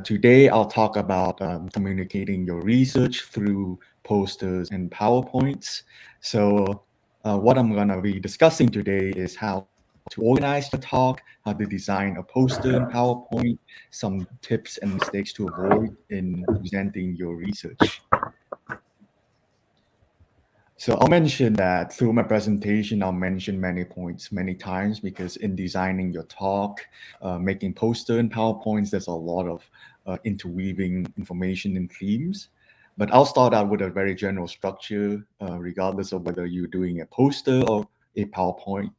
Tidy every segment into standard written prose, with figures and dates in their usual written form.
Today, I'll talk about communicating your research through posters and PowerPoints. What I'm going to be discussing today is how to organize your talk, how to design a poster in PowerPoint, some tips and mistakes to avoid in presenting your research. So I'll mention that through my presentation, I'll mention many points many times because in designing your talk, making poster and PowerPoints, there's a lot of interweaving information and themes. But I'll start out with a very general structure, regardless of whether you're doing a poster or a PowerPoint.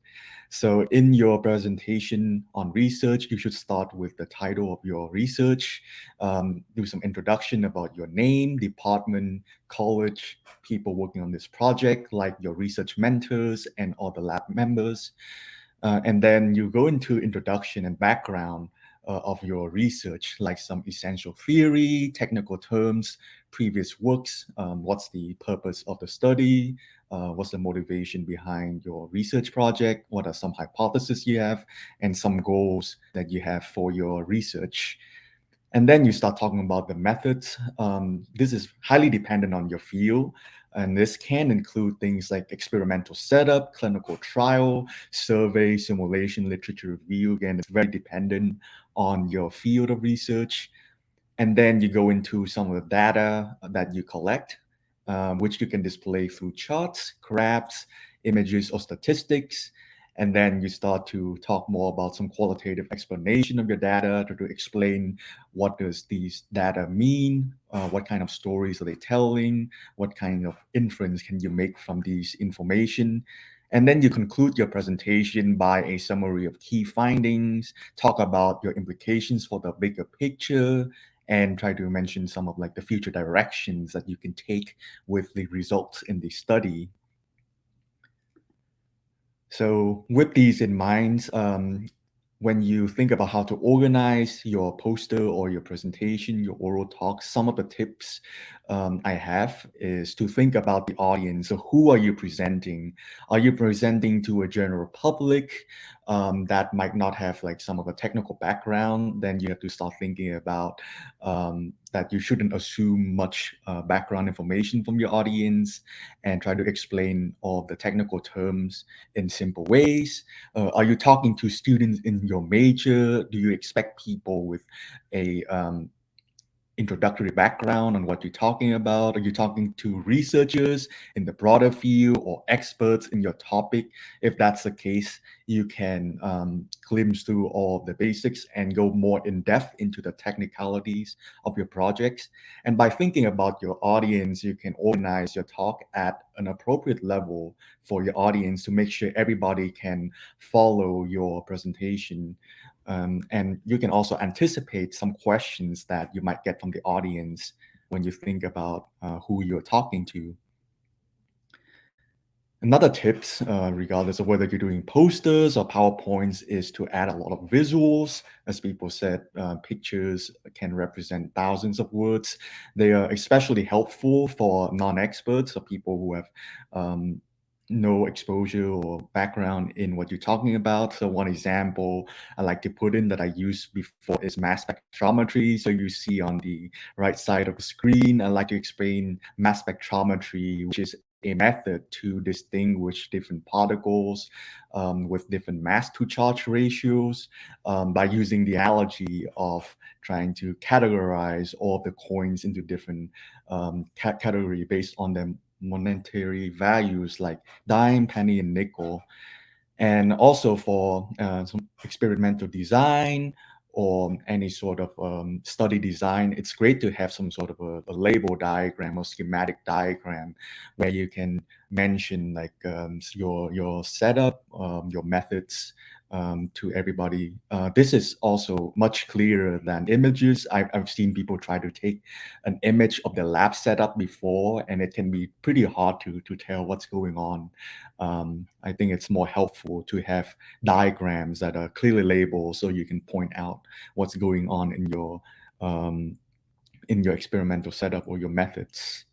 So in your presentation on research, you should start with the title of your research, do some introduction about your name, department, college, people working on this project, like your research mentors and all the lab members. And then you go into introduction and background of your research, like some essential theory, technical terms, previous works, what's the purpose of the study, what's the motivation behind your research project, what are some hypotheses you have, and some goals that you have for your research. And then you start talking about the methods. This is highly dependent on your field. And this can include things like experimental setup, clinical trial, survey, simulation, literature review. Again, it's very dependent on your field of research. And then you go into some of the data that you collect, which you can display through charts, graphs, images, or statistics. And then you start to talk more about some qualitative explanation of your data to explain what does these data mean, what kind of stories are they telling, what kind of inference can you make from these information. And then you conclude your presentation by a summary of key findings, talk about your implications for the bigger picture, and try to mention some of like the future directions that you can take with the results in the study. So with these in mind, when you think about how to organize your poster or your presentation, your oral talk, some of the tips I have is to think about the audience. So who are you presenting? Are you presenting to a general public that might not have like some of the technical background? Then you have to start thinking about that you shouldn't assume much background information from your audience and try to explain all the technical terms in simple ways. Are you talking to students in your major? Do you expect people with a introductory background on what you're talking about? Are you talking to researchers in the broader field or experts in your topic? If that's the case, you can glimpse through all of the basics and go more in depth into the technicalities of your projects. And by thinking about your audience, you can organize your talk at an appropriate level for your audience to make sure everybody can follow your presentation. And you can also anticipate some questions that you might get from the audience when you think about who you're talking to. Another tips, regardless of whether you're doing posters or PowerPoints, is to add a lot of visuals. As people said, pictures can represent thousands of words. They are especially helpful for non-experts or people who have no exposure or background in what you're talking about. So one example I like to put in that I used before is mass spectrometry. So you see on the right side of the screen, I like to explain mass spectrometry, which is a method to distinguish different particles with different mass to charge ratios by using the analogy of trying to categorize all of the coins into different category based on their monetary values like dime, penny, and nickel. And also for some experimental design or any sort of study design, it's great to have some sort of a label diagram or schematic diagram where you can mention like your setup, your methods to everybody. This is also much clearer than images. I've seen people try to take an image of the lab setup before, and it can be pretty hard to tell what's going on. I think it's more helpful to have diagrams that are clearly labeled so you can point out what's going on in your experimental setup or your methods.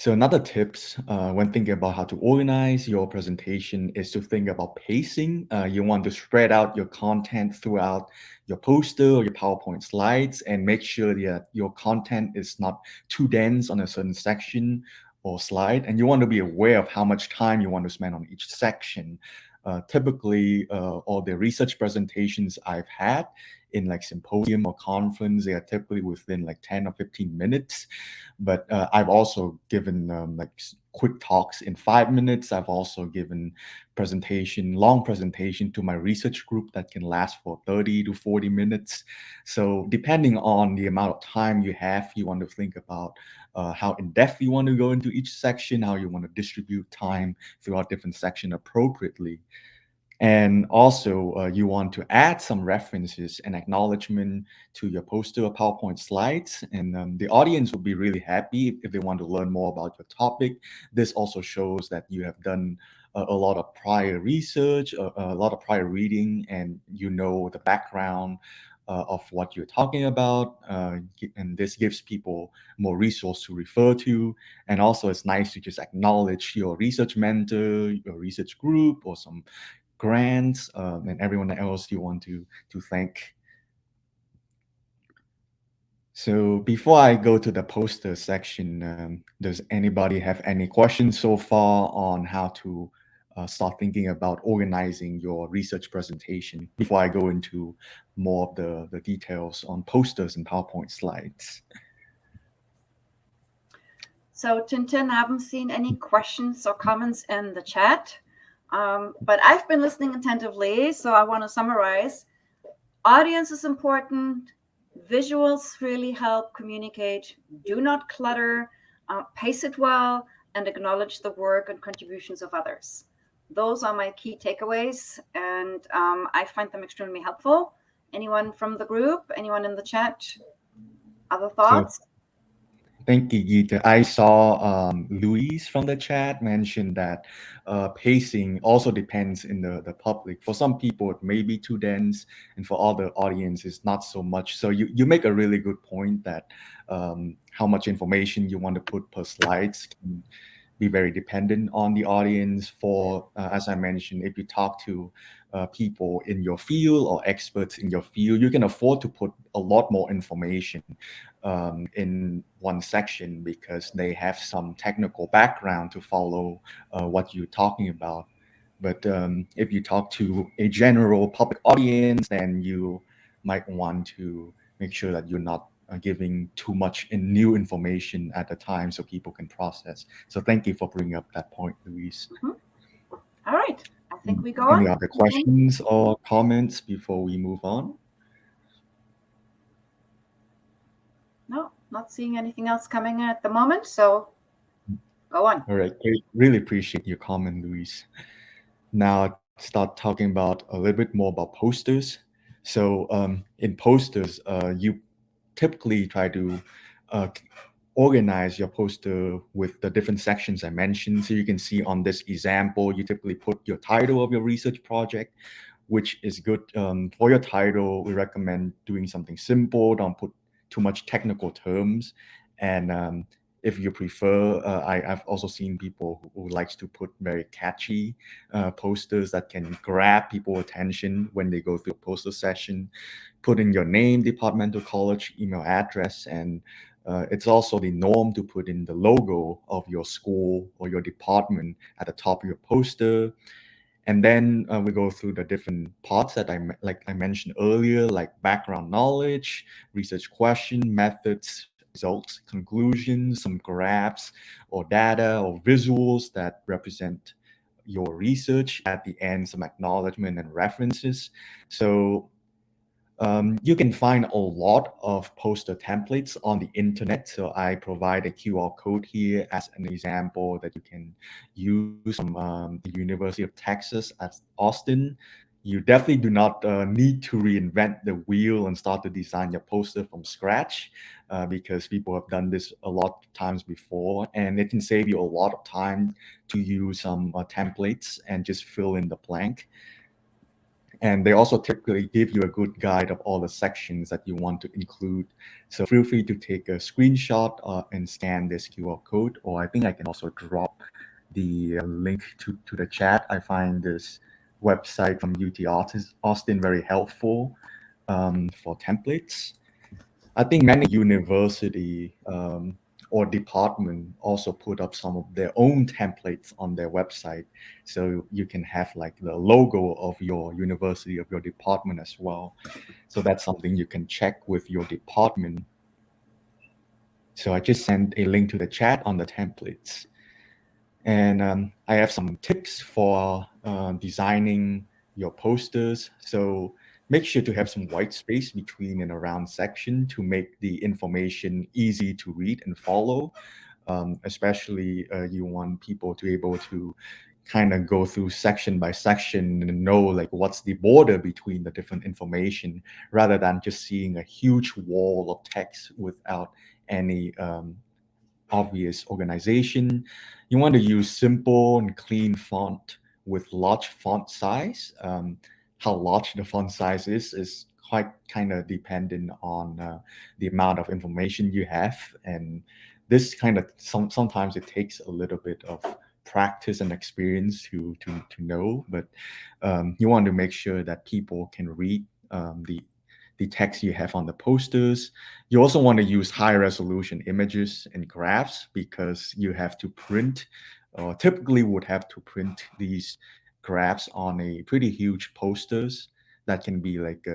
So another tips when thinking about how to organize your presentation is to think about pacing. You want to spread out your content throughout your poster or your PowerPoint slides and make sure that your content is not too dense on a certain section or slide. And you want to be aware of how much time you want to spend on each section. Typically, all the research presentations I've had in like symposium or conference, they are typically within like 10 or 15 minutes. But I've also given like quick talks in 5 minutes. I've also given long presentation to my research group that can last for 30 to 40 minutes. So depending on the amount of time you have, you want to think about how in depth you want to go into each section, how you want to distribute time throughout different section appropriately. And also, you want to add some references and acknowledgement to your poster or PowerPoint slides. And the audience will be really happy if they want to learn more about your topic. This also shows that you have done a lot of prior research, a lot of prior reading, and you know the background of what you're talking about. And this gives people more resource to refer to. And also, it's nice to just acknowledge your research mentor, your research group, or some grants, and everyone else you want to thank. So before I go to the poster section, does anybody have any questions so far on how to start thinking about organizing your research presentation before I go into more of the details on posters and PowerPoint slides? So Tintin, I haven't seen any questions or comments in the chat, but I've been listening attentively, so I want to summarize. Audience is important. Visuals really help communicate. Do not clutter. Pace it well and acknowledge the work and contributions of others. Those are my key takeaways, and I find them extremely helpful. Anyone from the group? Anyone in the chat? Other thoughts? So, thank you, Gita. I saw Luis from the chat mention that pacing also depends in the public. For some people, it may be too dense, and for other audiences, not so much. So you make a really good point that how much information you want to put per slides can be very dependent on the audience. For as I mentioned, if you talk to people in your field or experts in your field, you can afford to put a lot more information in one section because they have some technical background to follow what you're talking about. But if you talk to a general public audience, then you might want to make sure that you're not giving too much new information at a time so people can process. So thank you for bringing up that point, Luis. All right. I think we go on. Any other questions or comments before we move on? No, not seeing anything else coming in at the moment, so go on. All right, great. Really appreciate your comment, Luis. Now start talking about a little bit more about posters. So in posters, you typically try to organize your poster with the different sections I mentioned. So you can see on this example, you typically put your title of your research project, which is good. For your title, we recommend doing something simple, don't put too much technical terms. And if you prefer, I've also seen people who likes to put very catchy posters that can grab people's attention when they go through a poster session. Put in your name, departmental, college, email address, and it's also the norm to put in the logo of your school or your department at the top of your poster. And then we go through the different parts that I mentioned earlier, like background knowledge, research question, methods, results, conclusions, some graphs or data or visuals that represent your research. At the end, some acknowledgement and references. So you can find a lot of poster templates on the internet. So I provide a QR code here as an example that you can use from the University of Texas at Austin. You definitely do not need to reinvent the wheel and start to design your poster from scratch because people have done this a lot of times before, and it can save you a lot of time to use some templates and just fill in the blank. And they also typically give you a good guide of all the sections that you want to include. So feel free to take a screenshot and scan this QR code, or I think I can also drop the link to the chat. I find this website from UT Austin very helpful for templates. I think many university or department also put up some of their own templates on their website, so you can have like the logo of your university, of your department as well. So that's something you can check with your department. So I just sent a link to the chat on the templates. And I have some tips for designing your posters. So make sure to have some white space between and around section to make the information easy to read and follow. Especially you want people to be able to kind of go through section by section and know like what's the border between the different information, rather than just seeing a huge wall of text without any obvious organization. You want to use simple and clean font with large font size. How large the font size is quite kind of dependent on the amount of information you have. And this kind of sometimes it takes a little bit of practice and experience to know, but you want to make sure that people can read the text you have on the posters. You also want to use high resolution images and graphs, because you have to print, or typically would have to print these graphs on a pretty huge posters that can be like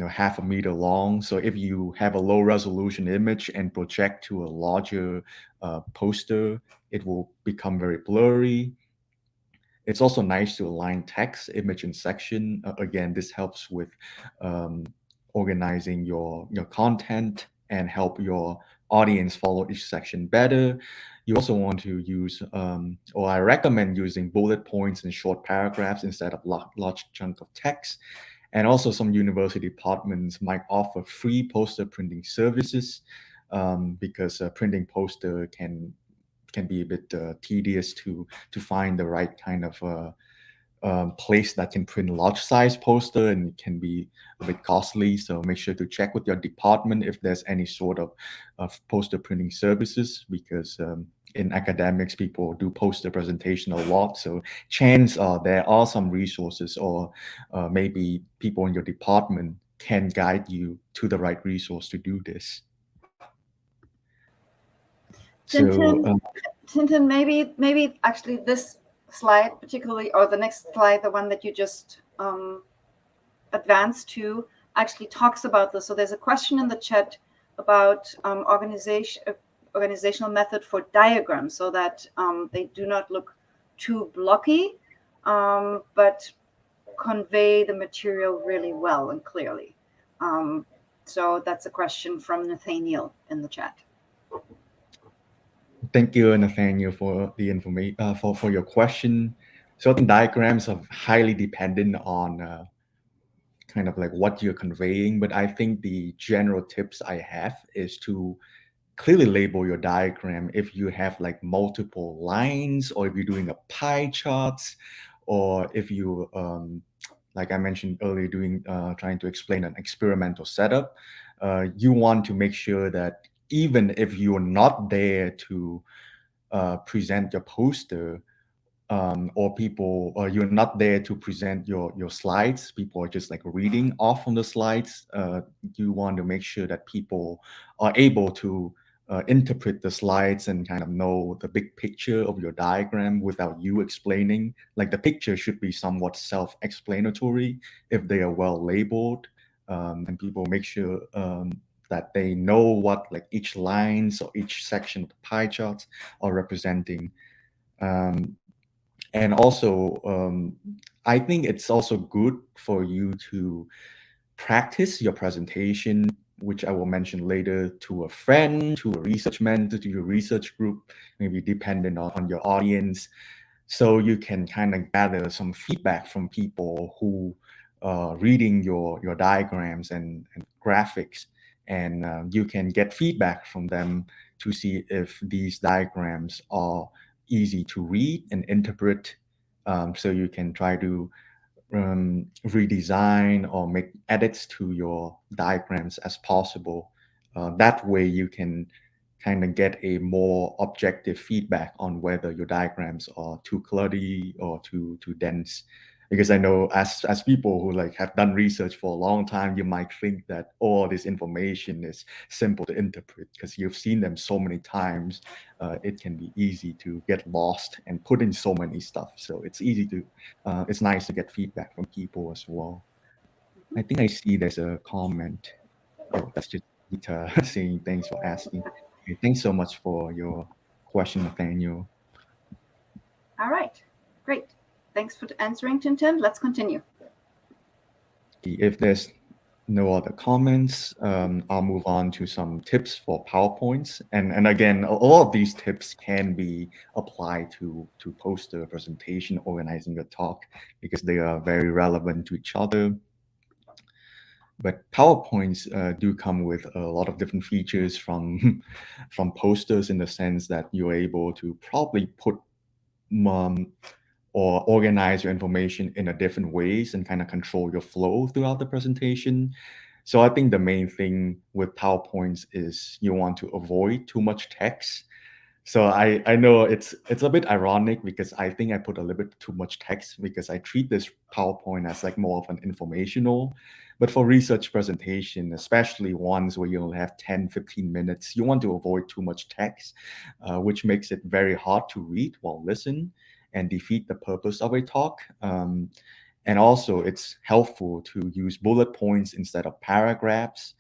half a meter long. So if you have a low resolution image and project to a larger poster, it will become very blurry. It's also nice to align text, image, and section. Again, this helps with organizing your content and help your audience follow each section better. You also want to use, or I recommend using bullet points and short paragraphs instead of large chunk of text. And also some university departments might offer free poster printing services, because printing poster can be a bit tedious to find the right kind of place that can print large size poster, and it can be a bit costly. So make sure to check with your department if there's any sort of poster printing services, because in academics, people do poster presentation a lot. So chance there are some resources, or maybe people in your department can guide you to the right resource to do this. Tintin, maybe actually this slide particularly, or the next slide, the one that you just advanced to, actually talks about this. So there's a question in the chat about organizational method for diagrams, so that they do not look too blocky, but convey the material really well and clearly. So that's a question from Nathaniel in the chat. Thank you, Nathaniel, for the information, for your question. Certain diagrams are highly dependent on kind of like what you're conveying, but I think the general tips I have is to clearly label your diagram. If you have like multiple lines, or if you're doing a pie charts, or if you, like I mentioned earlier, trying to explain an experimental setup, you want to make sure that even if you're not there to present your poster, or you're not there to present your slides, people are just like reading off on the slides, you want to make sure that people are able to interpret the slides and kind of know the big picture of your diagram without you explaining. Like the picture should be somewhat self-explanatory if they are well labeled, and people make sure that they know what like each lines or each section of the pie charts are representing. And also, I think it's also good for you to practice your presentation, which I will mention later, to a friend, to a research mentor, to your research group, maybe dependent on your audience. So you can kind of gather some feedback from people who are reading your diagrams and graphics. And you can get feedback from them to see if these diagrams are easy to read and interpret. So you can try to redesign or make edits to your diagrams as possible. That way you can kind of get a more objective feedback on whether your diagrams are too cluttery or too dense. Because I know as people who like have done research for a long time, you might think that all this information is simple to interpret because you've seen them so many times. It can be easy to get lost and put in so many stuff. So it's easy to, it's nice to get feedback from people as well. I think I see there's a comment. Oh, that's just Rita saying thanks for asking. Okay, thanks so much for your question, Nathaniel. All right, great. Thanks for answering, Tintin. Let's continue. If there's no other comments, I'll move on to some tips for PowerPoints. And again, a lot of these tips can be applied to poster presentation, organizing your talk, because they are very relevant to each other. But PowerPoints do come with a lot of different features from posters, in the sense that you're able to probably put or organize your information in a different ways and kind of control your flow throughout the presentation. So I think the main thing with PowerPoints is you want to avoid too much text. So I know it's a bit ironic because I think I put a little bit too much text because I treat this PowerPoint as like more of an informational. But for research presentation, especially ones where you only have 10, 15 minutes, you want to avoid too much text, which makes it very hard to read while listen and defeat the purpose of a talk. And also it's helpful to use bullet points instead of paragraphs.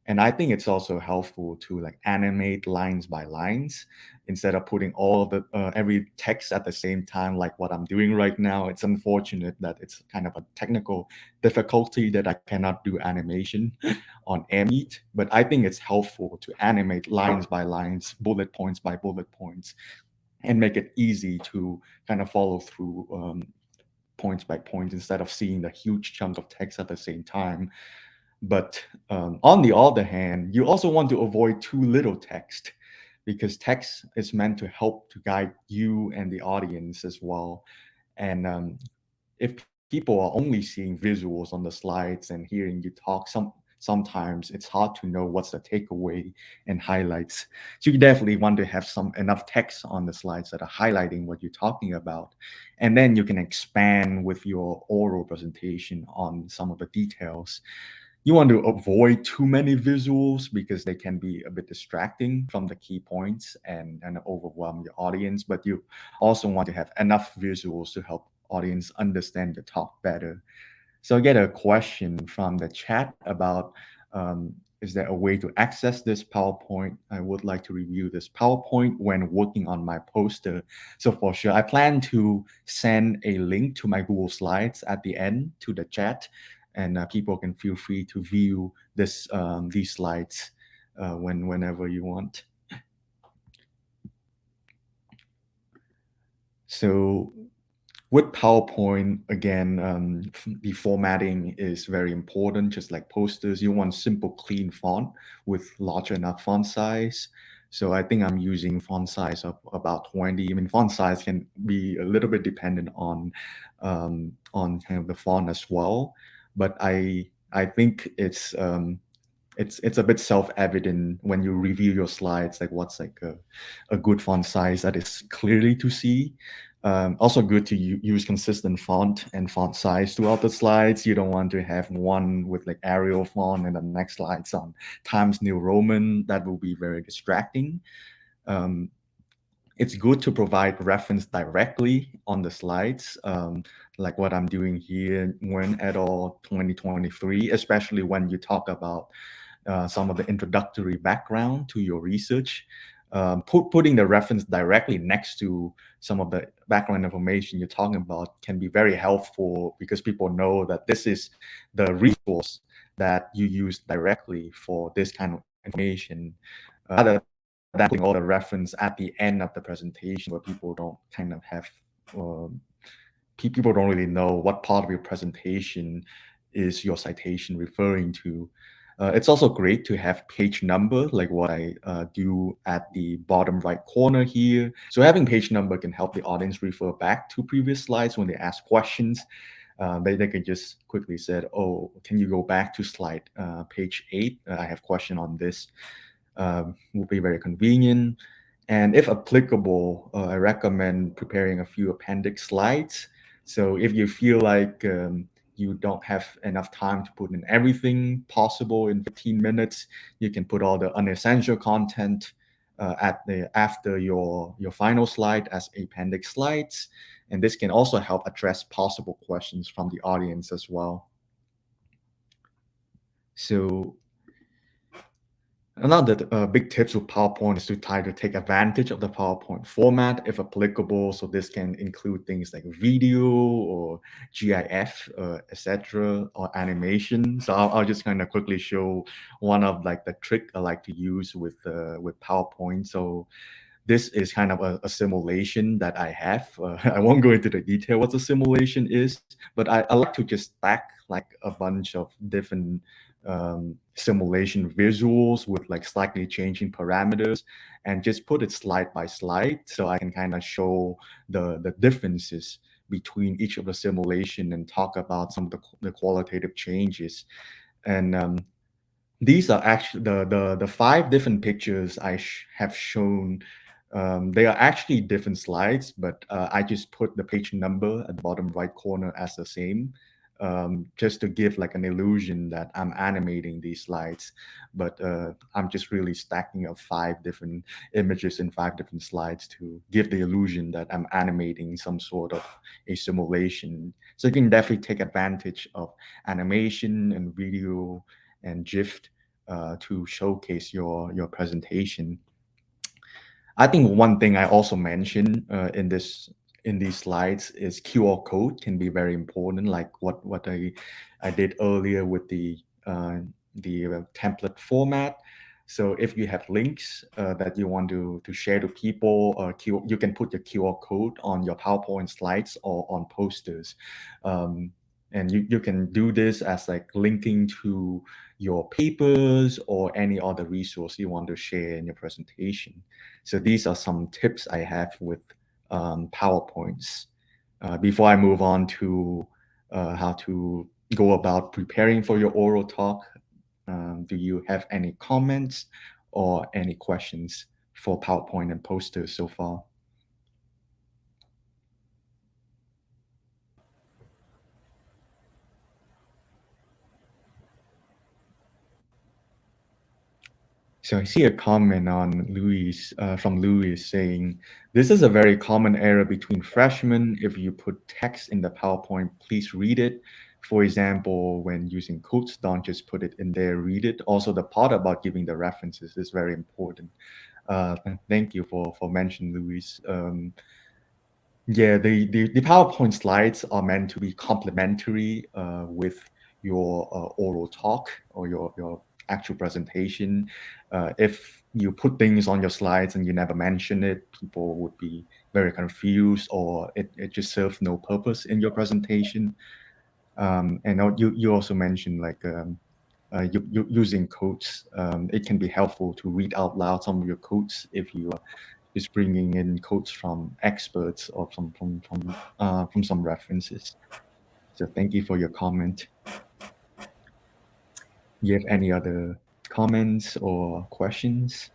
And I think it's also helpful to like animate lines by lines instead of putting all of the every text at the same time, like what I'm doing right now. It's unfortunate that it's kind of a technical difficulty that I cannot do animation on AirMeet, but I think it's helpful to animate lines by lines, bullet points by bullet points, and make it easy to kind of follow through points by point instead of seeing the huge chunk of text at the same time. But on the other hand, you also want to avoid too little text, because text is meant to help to guide you and the audience as well. And if people are only seeing visuals on the slides and hearing you talk, sometimes it's hard to know what's the takeaway and highlights. So you definitely want to have enough text on the slides that are highlighting what you're talking about. And then you can expand with your oral presentation on some of the details. You want to avoid too many visuals because they can be a bit distracting from the key points and overwhelm your audience. But you also want to have enough visuals to help audience understand the talk better. So I get a question from the chat about, is there a way to access this PowerPoint? I would like to review this PowerPoint when working on my poster. So for sure, I plan to send a link to my Google Slides at the end to the chat, and people can feel free to view these slides whenever you want. So with PowerPoint, again, the formatting is very important. Just like posters, you want simple, clean font with large enough font size. So I think I'm using font size of about 20. I mean, font size can be a little bit dependent on kind of the font as well. But I think it's a bit self-evident when you review your slides, like what's like a good font size that is clearly to see. Also good to use consistent font and font size throughout the slides. You don't want to have one with like Arial font and the next slide's on Times New Roman. That will be very distracting. It's good to provide reference directly on the slides, like what I'm doing here, Nguyen et al. 2023, especially when you talk about some of the introductory background to your research. Putting the reference directly next to some of the background information you're talking about can be very helpful, because people know that this is the resource that you use directly for this kind of information, rather than putting all the reference at the end of the presentation where people don't kind of have, people don't really know what part of your presentation is your citation referring to. It's also great to have page number, like what I do at the bottom right corner here. So having page number can help the audience refer back to previous slides when they ask questions. they could just quickly said, oh, can you go back to slide page 8? I have question on this. Will be very convenient. And if applicable, I recommend preparing a few appendix slides. So if you feel like you don't have enough time to put in everything possible in 15 minutes, you can put all the unessential content after your final slide as appendix slides. And this can also help address possible questions from the audience as well. So another big tips with PowerPoint is to try to take advantage of the PowerPoint format if applicable. So this can include things like video or GIF, etc., or animation. So I'll just kind of quickly show one of like the trick I like to use with PowerPoint. So this is kind of a simulation that I have. I won't go into the detail what the simulation is, but I like to just stack like a bunch of different simulation visuals with like slightly changing parameters and just put it slide by slide so I can kind of show the differences between each of the simulation and talk about some of the qualitative changes. And these are actually the 5 different pictures I have shown. They are actually different slides, but I just put the page number at the bottom right corner as the same, just to give like an illusion that I'm animating these slides. But I'm just really stacking up 5 different images in 5 different slides to give the illusion that I'm animating some sort of a simulation. So you can definitely take advantage of animation and video and GIF to showcase your presentation. I think one thing I also mentioned in these slides is QR code can be very important, like what I did earlier with the template format. So if you have links that you want to share to people, you can put your QR code on your PowerPoint slides or on posters. And you can do this as like linking to your papers or any other resource you want to share in your presentation. So these are some tips I have with PowerPoints. Before I move on to how to go about preparing for your oral talk, do you have any comments or any questions for PowerPoint and posters so far? So I see a comment on Louis from Louis saying, this is a very common error between freshmen. If you put text in the PowerPoint, please read it. For example, when using quotes, don't just put it in there, read it. Also, the part about giving the references is very important. Thank you for mentioning, Louis. Yeah, the PowerPoint slides are meant to be complementary with your oral talk or your actual presentation. If you put things on your slides and you never mention it, people would be very confused, or it just serves no purpose in your presentation. And you also mentioned like you using quotes. It can be helpful to read out loud some of your quotes if you are just bringing in quotes from experts or from some references. So thank you for your comment. You have any other comments or questions?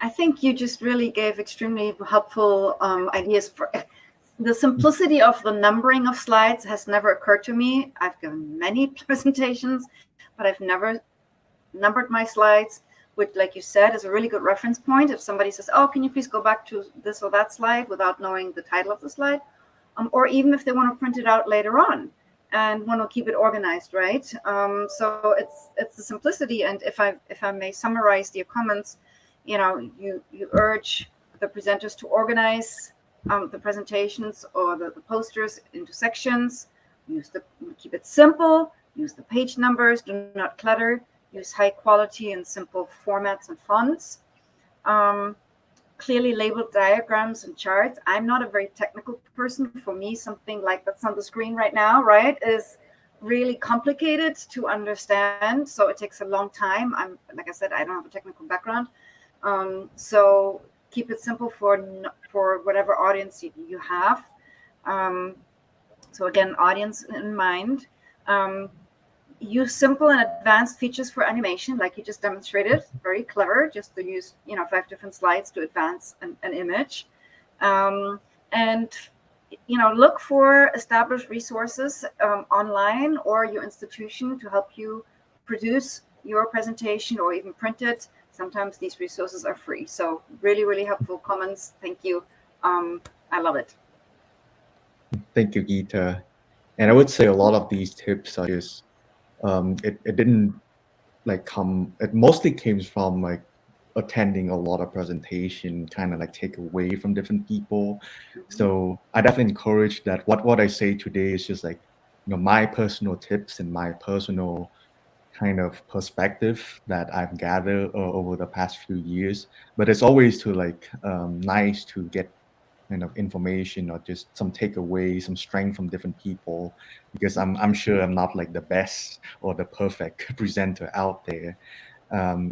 I think you just really gave extremely helpful ideas. For the simplicity of the numbering of slides has never occurred to me. I've given many presentations, but I've never numbered my slides, which, like you said, is a really good reference point. If somebody says, oh, can you please go back to this or that slide without knowing the title of the slide, or even if they want to print it out later on and want to keep it organized, right? So it's the simplicity. And if I may summarize your comments, you urge the presenters to organize the presentations or the posters into sections. Keep it simple. Use the page numbers. Do not clutter. Use high quality and simple formats and fonts. Clearly labeled diagrams and charts. I'm not a very technical person. For me, something like that's on the screen right now, right, is really complicated to understand. So it takes a long time. Like I said, I don't have a technical background. So keep it simple for whatever audience you have. So again, audience in mind. Use simple and advanced features for animation, like you just demonstrated. Very clever, just to use 5 different slides to advance an image. And look for established resources online or your institution to help you produce your presentation or even print it. Sometimes these resources are free. So really, really helpful comments. Thank you. I love it. Thank you, Geeta. And I would say a lot of these tips are just it didn't like come. It mostly came from like attending a lot of presentation, kind of like take away from different people. So I definitely encourage that. What I say today is just like my personal tips and my personal kind of perspective that I've gathered over the past few years. But it's always to like nice to get kind of information or just some takeaway, some strength from different people, because I'm sure I'm not like the best or the perfect presenter out there.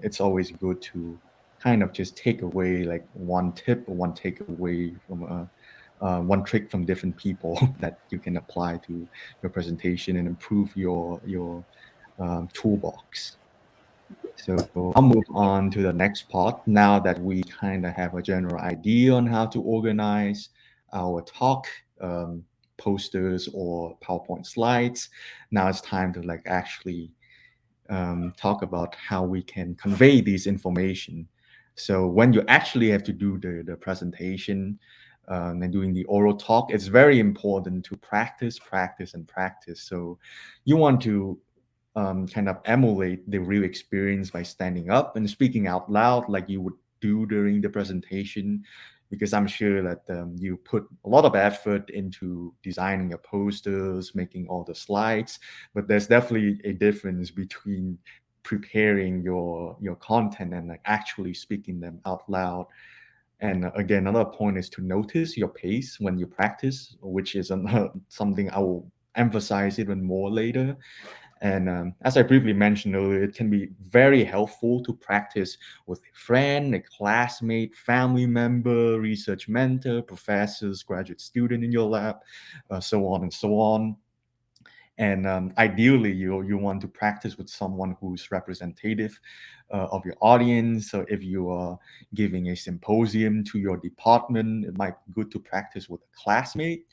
It's always good to kind of just take away like one tip or one takeaway from one trick from different people that you can apply to your presentation and improve your toolbox. So I'll move on to the next part. Now that we kind of have a general idea on how to organize our talk, posters or PowerPoint slides, now it's time to like actually talk about how we can convey this information. So when you actually have to do the presentation and doing the oral talk, it's very important to practice, practice, and practice. So you want to kind of emulate the real experience by standing up and speaking out loud like you would do during the presentation, because I'm sure that you put a lot of effort into designing your posters, making all the slides, but there's definitely a difference between preparing your content and like actually speaking them out loud. And again, another point is to notice your pace when you practice, which is something I will emphasize even more later. And as I briefly mentioned earlier, it can be very helpful to practice with a friend, a classmate, family member, research mentor, professors, graduate student in your lab, so on and so on. And ideally, you want to practice with someone who's representative of your audience. So if you are giving a symposium to your department, it might be good to practice with a classmate.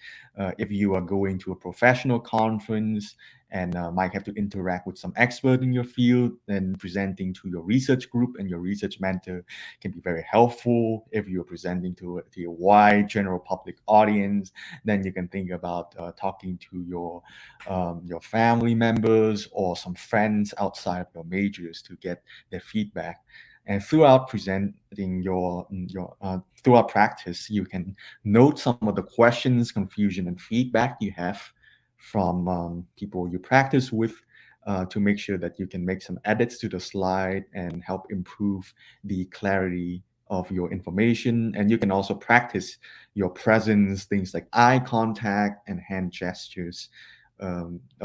If you are going to a professional conference and might have to interact with some expert in your field, then presenting to your research group and your research mentor can be very helpful. If you're presenting to a wide general public audience, then you can think about talking to your family members or some friends outside of your majors to get their feedback. And throughout presenting throughout practice, you can note some of the questions, confusion, and feedback you have from people you practice with, to make sure that you can make some edits to the slide and help improve the clarity of your information. And you can also practice your presence, things like eye contact and hand gestures.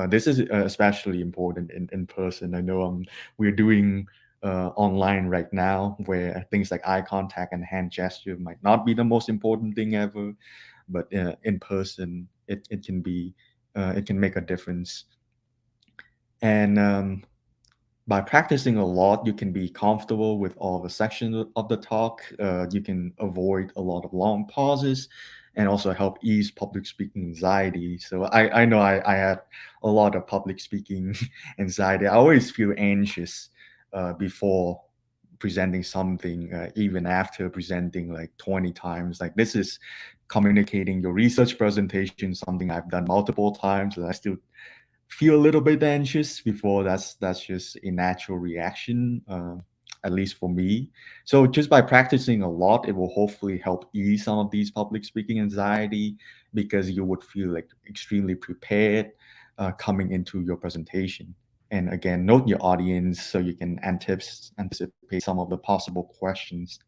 This is especially important in person. I know we're doing online right now, where things like eye contact and hand gesture might not be the most important thing ever, but in person, it can be it can make a difference. And by practicing a lot, you can be comfortable with all the sections of the talk. You can avoid a lot of long pauses and also help ease public speaking anxiety. So I know I had a lot of public speaking anxiety. I always feel anxious before presenting something, even after presenting like 20 times. Like, this is communicating your research presentation, something I've done multiple times, and I still feel a little bit anxious before. That's just a natural reaction, at least for me. So just by practicing a lot, it will hopefully help ease some of these public speaking anxiety, because you would feel like extremely prepared coming into your presentation. And again, note your audience so you can anticipate some of the possible questions.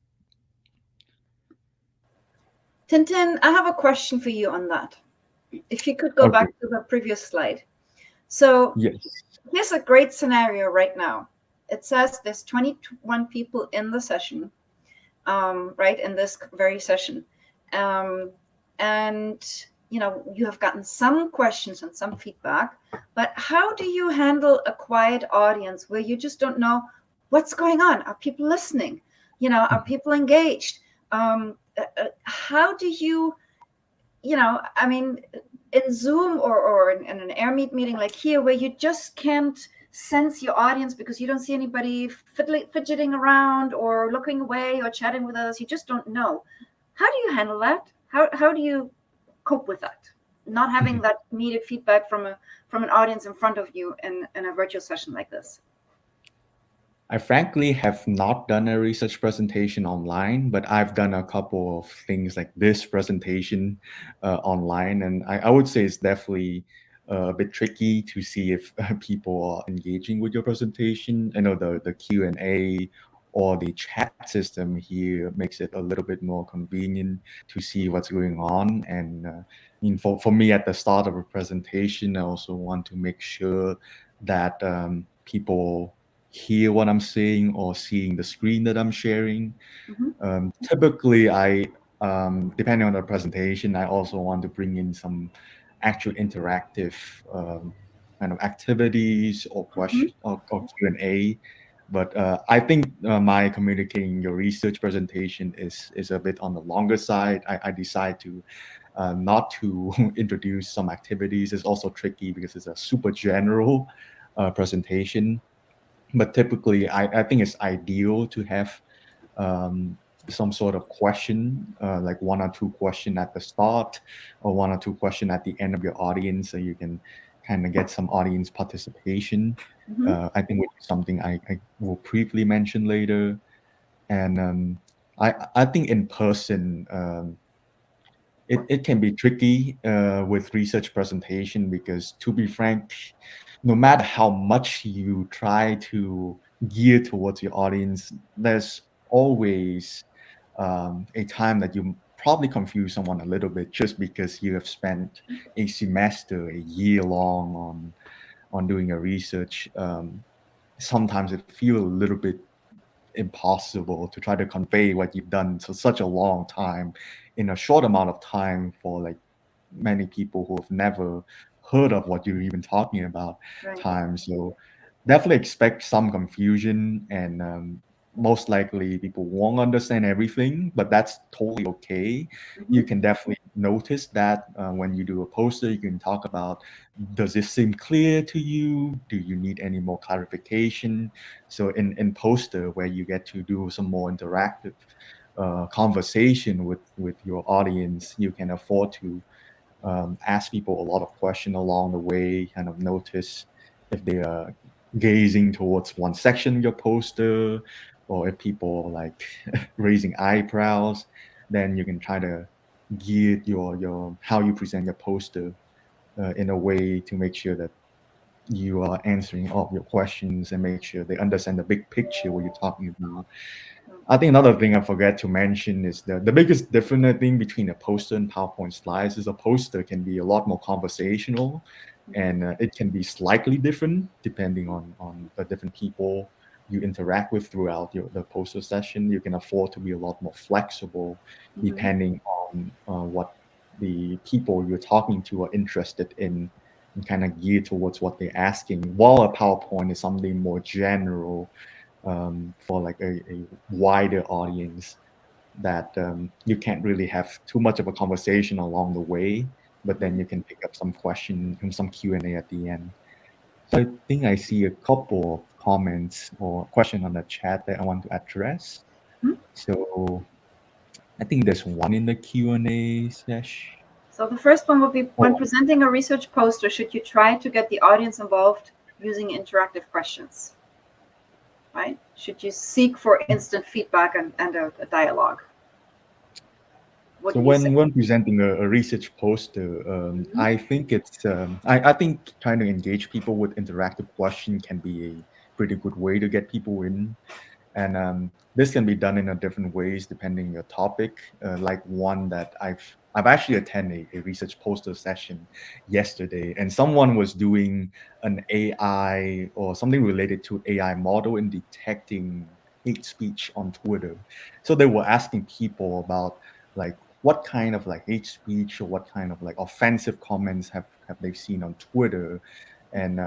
Tintin, I have a question for you on that. If you could go back to the previous slide. So yes, here's a great scenario right now. It says there's 21 people in the session, right, in this very session. And you have gotten some questions and some feedback, but how do you handle a quiet audience where you just don't know what's going on? Are people listening? Are people engaged? How do you, I mean, in Zoom or in an AirMeet meeting like here, where you just can't sense your audience because you don't see anybody fidgeting around or looking away or chatting with others, you just don't know. How do you handle that? How do you cope with that? Not having that needed feedback from an audience in front of you in a virtual session like this. I frankly have not done a research presentation online, but I've done a couple of things like this presentation online, and I would say it's definitely a bit tricky to see if people are engaging with your presentation. I know the Q&A or the chat system here makes it a little bit more convenient to see what's going on. And I mean, for me at the start of a presentation, I also want to make sure that people hear what I'm saying or seeing the screen that I'm sharing. Typically, depending on the presentation, I also want to bring in some actual interactive kind of activities or question or Q&A. But I think my communicating your research presentation is a bit on the longer side. I decide to not to introduce some activities. It's also tricky because it's a super general presentation. But typically, I think it's ideal to have some sort of question, like 1 or 2 question at the start or 1 or 2 question at the end of your audience, so you can kind of get some audience participation. I think which is something I will briefly mention later. And I think in person, it can be tricky with research presentation because, to be frank, no matter how much you try to gear towards your audience, there's always a time that you probably confuse someone a little bit just because you have spent a semester, a year long on doing your research. Sometimes it feels a little bit impossible to try to convey what you've done for such a long time in a short amount of time for like many people who have never heard of what you're even talking about. Right. So definitely expect some confusion, and most likely people won't understand everything, but that's totally okay. You can definitely notice that when you do a poster. You can talk about, does this seem clear to you? Do you need any more clarification? So in poster, where you get to do some more interactive conversation with your audience, you can afford to ask people a lot of questions along the way, kind of notice if they are gazing towards one section of your poster, or if people are like raising eyebrows. Then you can try to gear your how you present your poster in a way to make sure that you are answering all of your questions and make sure they understand the big picture what you're talking about. I think another thing I forgot to mention is the biggest difference, I think, between a poster and PowerPoint slides is a poster can be a lot more conversational, and it can be slightly different depending on the different people you interact with throughout the poster session. You can afford to be a lot more flexible depending on what the people you're talking to are interested in, and kind of gear towards what they're asking, while a PowerPoint is something more general for like a wider audience that you can't really have too much of a conversation along the way, but then you can pick up some question and some Q&A at the end. So I think I see a couple of comments or question on the chat that I want to address. So I think there's one in the Q&A session. So the first one would be, when presenting a research poster, should you try to get the audience involved using interactive questions? Right? Should you seek for instant feedback and a dialogue? So when presenting a research poster, I think it's I think trying to engage people with interactive question can be a pretty good way to get people in, and this can be done in a different ways depending on your topic. Like one that I've actually attended a research poster session yesterday, and someone was doing an AI or something related to AI model in detecting hate speech on Twitter. So they were asking people about like, what kind of like hate speech or what kind of like offensive comments have they seen on Twitter, and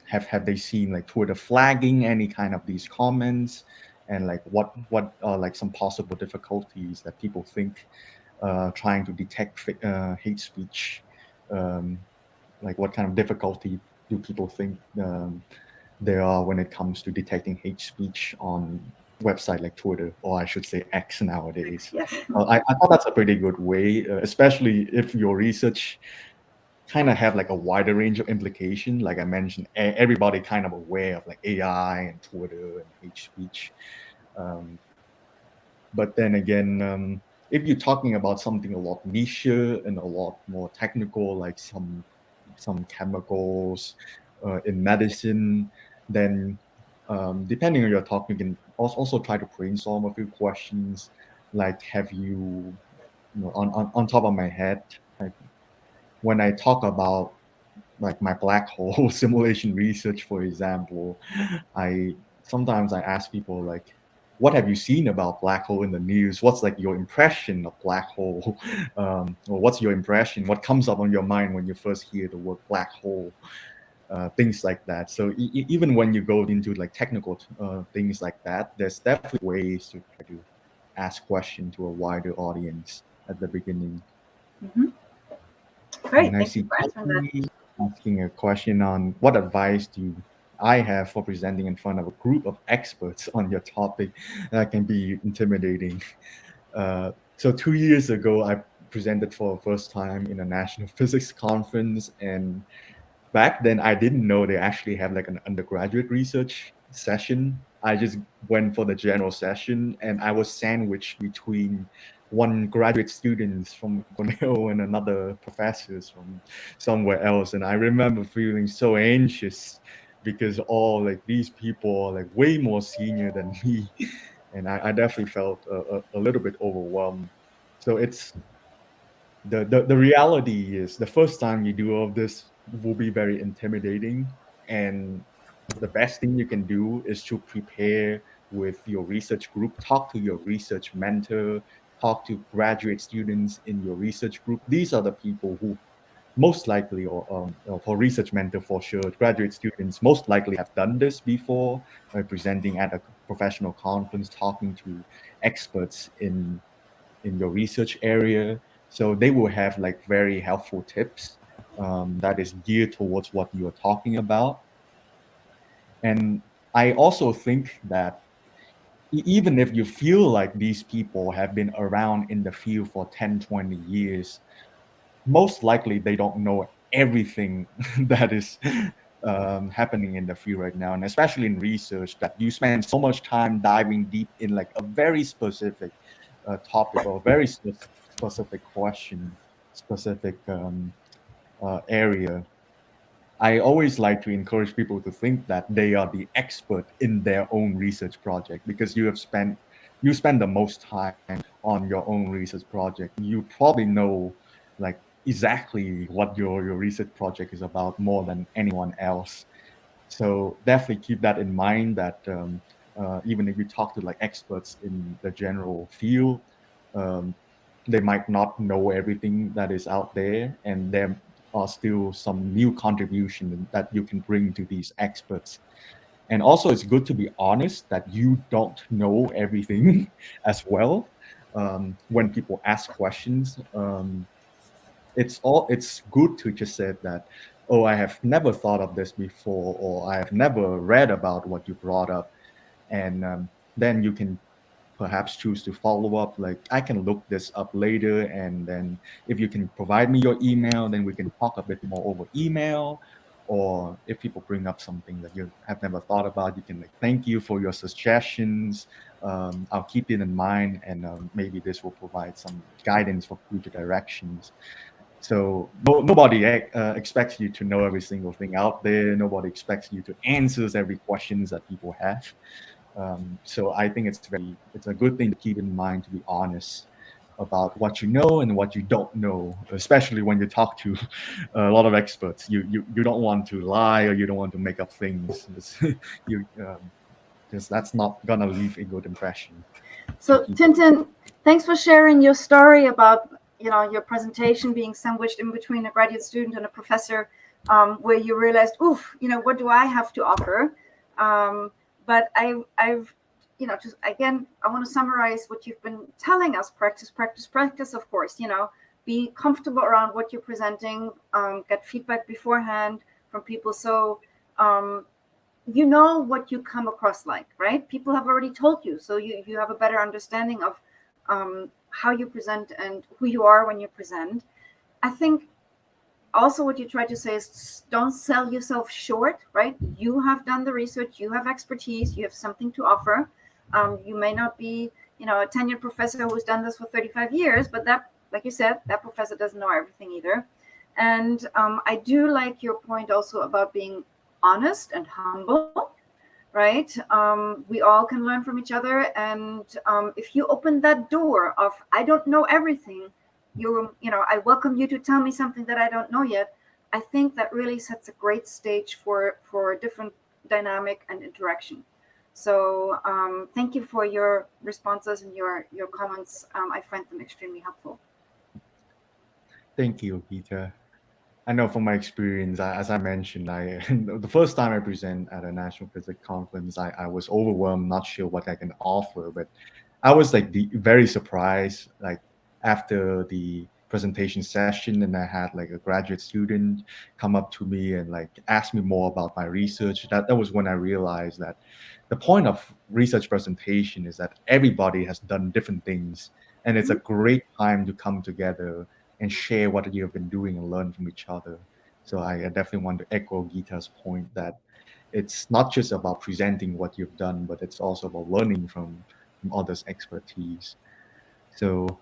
have they seen like Twitter flagging any kind of these comments, and like what are like some possible difficulties that people think trying to detect hate speech, like what kind of difficulty do people think there are when it comes to detecting hate speech on website like Twitter, or I should say X nowadays. Yes. I thought that's a pretty good way, especially if your research kind of have like a wider range of implication. Like I mentioned, everybody kind of aware of like AI and Twitter and hate speech. But then again, if you're talking about something a lot niche and a lot more technical, like some chemicals in medicine, then depending on your topic, you can also try to brainstorm a few questions. Like, have you, on top of my head, like when I talk about like my black hole simulation research, for example, sometimes I ask people like, what have you seen about black hole in the news? What's like your impression of black hole? Or what's your impression? What comes up on your mind when you first hear the word black hole? Things like that. So even when you go into like technical things like that, there's definitely ways to try to ask questions to a wider audience at the beginning. Mm-hmm. Great, And I thank see you for answering that. asking a question on what advice do I have for presenting in front of a group of experts on your topic. That can be intimidating. So 2 years ago, I presented for the first time in a national physics conference, and back then I didn't know they actually have like an undergraduate research session. I just went for the general session, and I was sandwiched between one graduate student from Cornell and another professors from somewhere else. And I remember feeling so anxious because all like these people are like way more senior than me, and I definitely felt a little bit overwhelmed. So it's the reality is the first time you do all of this will be very intimidating, and the best thing you can do is to prepare with your research group, talk to your research mentor, talk to graduate students in your research group. These are the people who most likely, or for research mentor for sure, graduate students most likely have done this before, presenting at a professional conference, talking to experts in your research area. So they will have like very helpful tips that is geared towards what you are talking about. And I also think that even if you feel like these people have been around in the field for 10, 20 years, most likely they don't know everything that is happening in the field right now. And especially in research, that you spend so much time diving deep in like a very specific topic or a very specific question, specific area. I always like to encourage people to think that they are the expert in their own research project, because you spend the most time on your own research project. You probably know like exactly what your research project is about more than anyone else. So definitely keep that in mind, that even if you talk to like experts in the general field, um, they might not know everything that is out there, and there are still some new contribution that you can bring to these experts. And also it's good to be honest that you don't know everything as well. When people ask questions, it's good to just say that, oh, I have never thought of this before, or I have never read about what you brought up. And then you can perhaps choose to follow up, like, I can look this up later, and then if you can provide me your email, then we can talk a bit more over email. Or if people bring up something that you have never thought about, you can like, thank you for your suggestions, I'll keep it in mind, and maybe this will provide some guidance for future directions. So nobody expects you to know every single thing out there. Nobody expects you to answer every questions that people have. So I think it's a good thing to keep in mind, to be honest about what you know and what you don't know, especially when you talk to a lot of experts. You don't want to lie, or you don't want to make up things. Because that's not gonna leave a good impression. So Tintin, thanks for sharing your story about your presentation being sandwiched in between a graduate student and a professor, where you realized, oof, what do I have to offer? But I've just again, I want to summarize what you've been telling us: practice, practice, practice. Of course, be comfortable around what you're presenting, get feedback beforehand from people, so you know what you come across like, right? People have already told you, so you have a better understanding of how you present and who you are when you present. I think also what you try to say is don't sell yourself short, right? You have done the research, you have expertise, you have something to offer. You may not be, a tenured professor who's done this for 35 years, but that, like you said, that professor doesn't know everything either. And I do like your point also about being honest and humble, right? We all can learn from each other. And if you open that door of, I don't know everything, I welcome you to tell me something that I don't know yet. I think that really sets a great stage for a different dynamic and interaction. So thank you for your responses and your comments. I find them extremely helpful. Thank you, Gita. I know from my experience, as I mentioned, the first time I present at a national physics conference, I was overwhelmed, not sure what I can offer, but I was like very surprised. Like after the presentation session, and I had like a graduate student come up to me and like ask me more about my research. That was when I realized that the point of research presentation is that everybody has done different things, and it's a great time to come together and share what you have been doing and learn from each other. So I definitely want to echo Gita's point that it's not just about presenting what you've done, but it's also about learning from others' expertise. So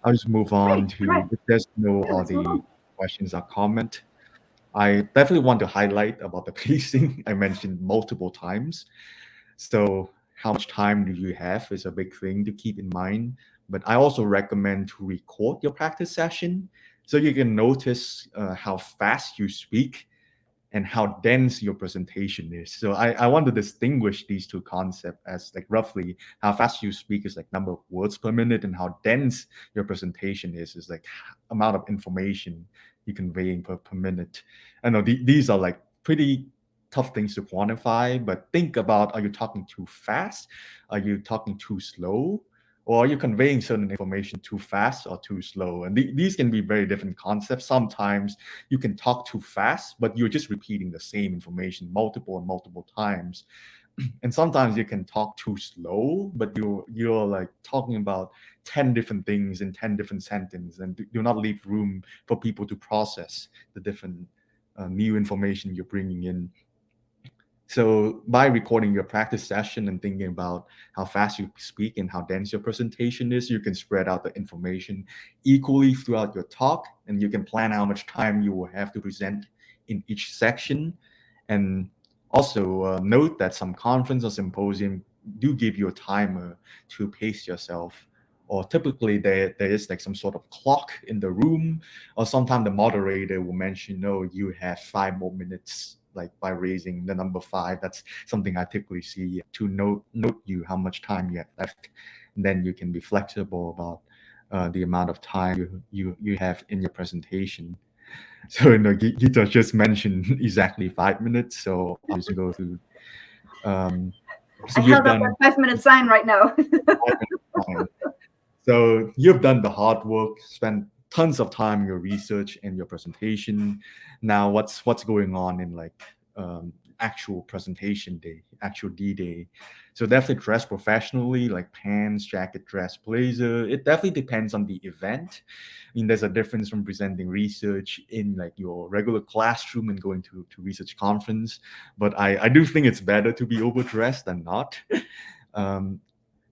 I'll just move on Great. to, Right. if there's no Yeah, let's move other on. questions or comment. I definitely want to highlight about the pacing I mentioned multiple times. So how much time do you have is a big thing to keep in mind. But I also recommend to record your practice session so you can notice how fast you speak and how dense your presentation is. So I want to distinguish these two concepts as like roughly how fast you speak is like number of words per minute, and how dense your presentation is like amount of information you conveying per minute. I know these are like pretty tough things to quantify, but think about, are you talking too fast? Are you talking too slow? Or are you conveying certain information too fast or too slow? And these can be very different concepts. Sometimes you can talk too fast, but you're just repeating the same information multiple and multiple times. And sometimes you can talk too slow, but you're like talking about 10 different things in 10 different sentences, and do not leave room for people to process the different new information you're bringing in. So by recording your practice session and thinking about how fast you speak and how dense your presentation is, you can spread out the information equally throughout your talk, and you can plan how much time you will have to present in each section. And also note that some conference or symposium do give you a timer to pace yourself. Or typically there is like some sort of clock in the room, or sometimes the moderator will mention, no, you have 5 more minutes, like by raising the number 5. That's something I typically see to note you how much time you have left. And then you can be flexible about the amount of time you have in your presentation. So Gita just mentioned exactly 5 minutes. So I'll just go through. So I you've held up done a 5-minute sign right now. 5 minutes time. So you've done the hard work, spent tons of time in your research and your presentation. Now, what's going on in like actual presentation day, actual D-Day? So definitely dress professionally, like pants, jacket, dress, blazer. It definitely depends on the event. I mean, there's a difference from presenting research in like your regular classroom and going to research conference. But I do think it's better to be overdressed than not. Um,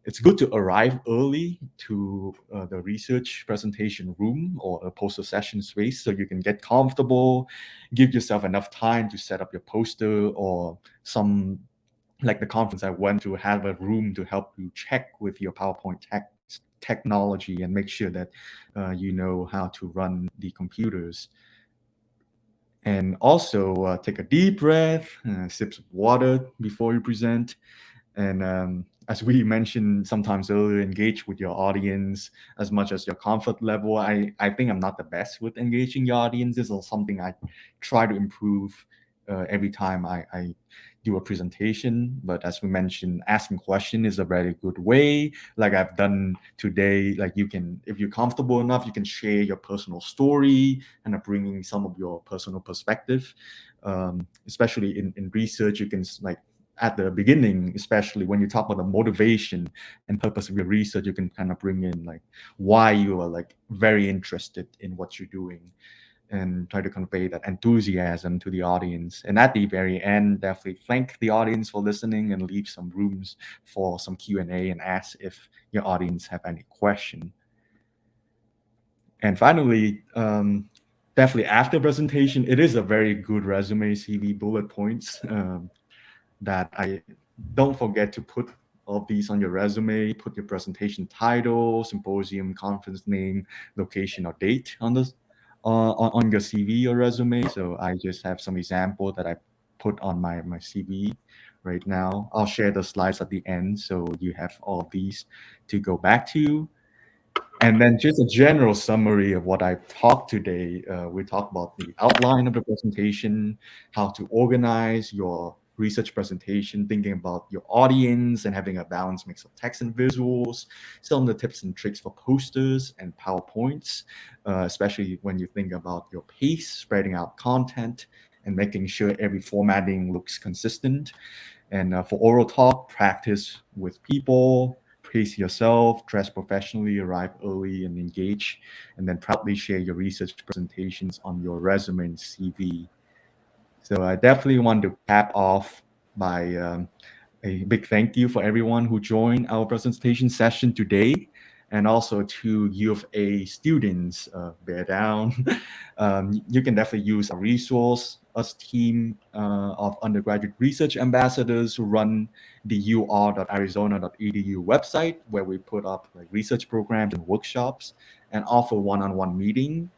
it's good to arrive early to the research presentation room or a poster session space so you can get comfortable, give yourself enough time to set up your poster, or some, like the conference I went to, have a room to help you check with your PowerPoint technology and make sure that you know how to run the computers. And also take a deep breath, sip some water before you present. And as we mentioned sometimes earlier, engage with your audience as much as your comfort level. I think I'm not the best with engaging your audience. This is something I try to improve every time I do a presentation. But as we mentioned, asking question is a very good way. Like I've done today, like you can, if you're comfortable enough, you can share your personal story and bringing some of your personal perspective. Especially in research, you can like at the beginning, especially when you talk about the motivation and purpose of your research, you can kind of bring in like why you are like very interested in what you're doing and try to convey that enthusiasm to the audience. And at the very end, definitely thank the audience for listening and leave some rooms for some Q&A and ask if your audience have any question. And finally, definitely after presentation, it is a very good resume, CV, bullet points. That I don't forget to put all of these on your resume, put your presentation title, symposium, conference name, location, or date on this on your CV or resume. So I just have some example that I put on my CV right now. I'll share the slides at the end so you have all of these to go back to. And then just a general summary of what I've talked today. We talked about the outline of the presentation, how to organize your research presentation, thinking about your audience and having a balanced mix of text and visuals, some of the tips and tricks for posters and PowerPoints, especially when you think about your pace, spreading out content, and making sure every formatting looks consistent. And for oral talk, practice with people, pace yourself, dress professionally, arrive early and engage, and then proudly share your research presentations on your resume and CV. So I definitely want to cap off by a big thank you for everyone who joined our presentation session today, and also to U of A students, bear down. You can definitely use our resource, us team of undergraduate research ambassadors who run the ur.arizona.edu website, where we put up like research programs and workshops and offer one-on-one meeting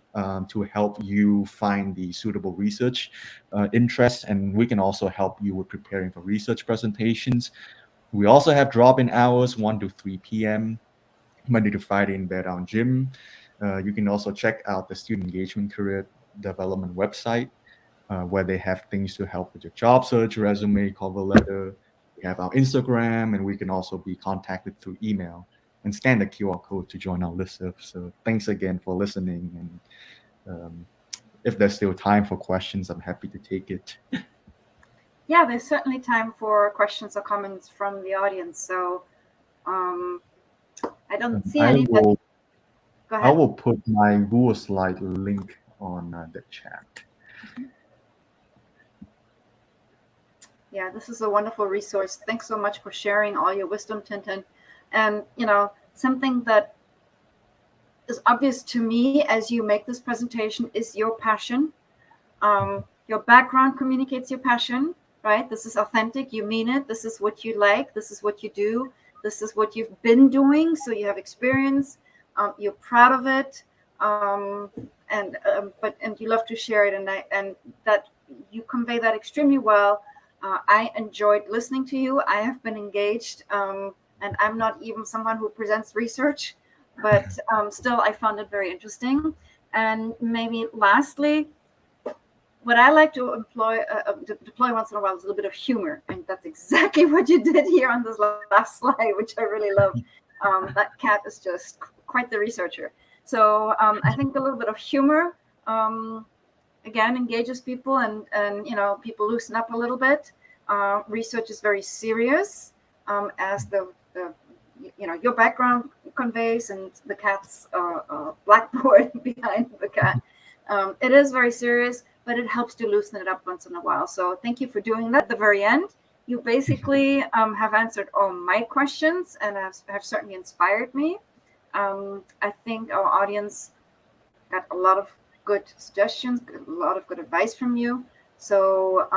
to help you find the suitable research interests. And we can also help you with preparing for research presentations. We also have drop-in hours 1 to 3 p.m. Monday to Friday in Bear Down Gym. You can also check out the Student Engagement Career Development website, where they have things to help with your job search, resume, cover letter. We have our Instagram, and we can also be contacted through email, and scan the QR code to join our listserv. So thanks again for listening. And if there's still time for questions, I'm happy to take it. Yeah, there's certainly time for questions or comments from the audience. So I don't see any. Go ahead. I will put my Google Slide link on the chat. Yeah, this is a wonderful resource. Thanks so much for sharing all your wisdom, Tintin. And, something that is obvious to me as you make this presentation is your passion. Your background communicates your passion, right? This is authentic. You mean it. This is what you like. This is what you do. This is what you've been doing. So you have experience. You're proud of it. And you love to share it. And that you convey that extremely well. I enjoyed listening to you. I have been engaged, and I'm not even someone who presents research, but still I found it very interesting. And maybe lastly, what I like to deploy once in a while is a little bit of humor. And that's exactly what you did here on this last slide, which I really love. That cat is just quite the researcher. So I think a little bit of humor, again, engages people and people loosen up a little bit. Research is very serious, as your background conveys, and the cat's blackboard behind the cat. It is very serious, but it helps to loosen it up once in a while. So thank you for doing that. At the very end, you basically have answered all my questions and have certainly inspired me. I think our audience got a lot of good suggestions, a lot of good advice from you. So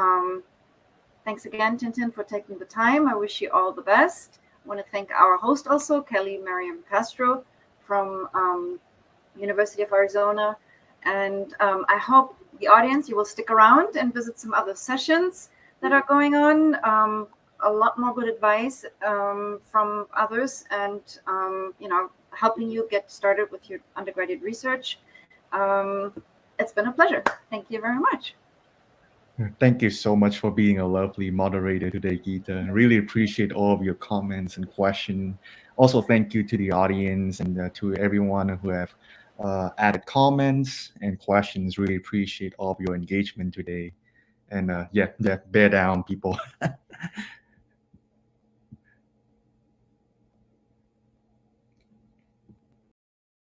thanks again, Tintin, for taking the time. I wish you all the best. I want to thank our host also, Kelly Mariam Castro from University of Arizona. And I hope the audience, you will stick around and visit some other sessions that are going on. a lot more good advice from others, and helping you get started with your undergraduate research. It's been a pleasure. Thank you very much. Thank you so much for being a lovely moderator today, Geeta. Really appreciate all of your comments and questions. Also, thank you to the audience and to everyone who have added comments and questions. Really appreciate all of your engagement today. And bear down, people.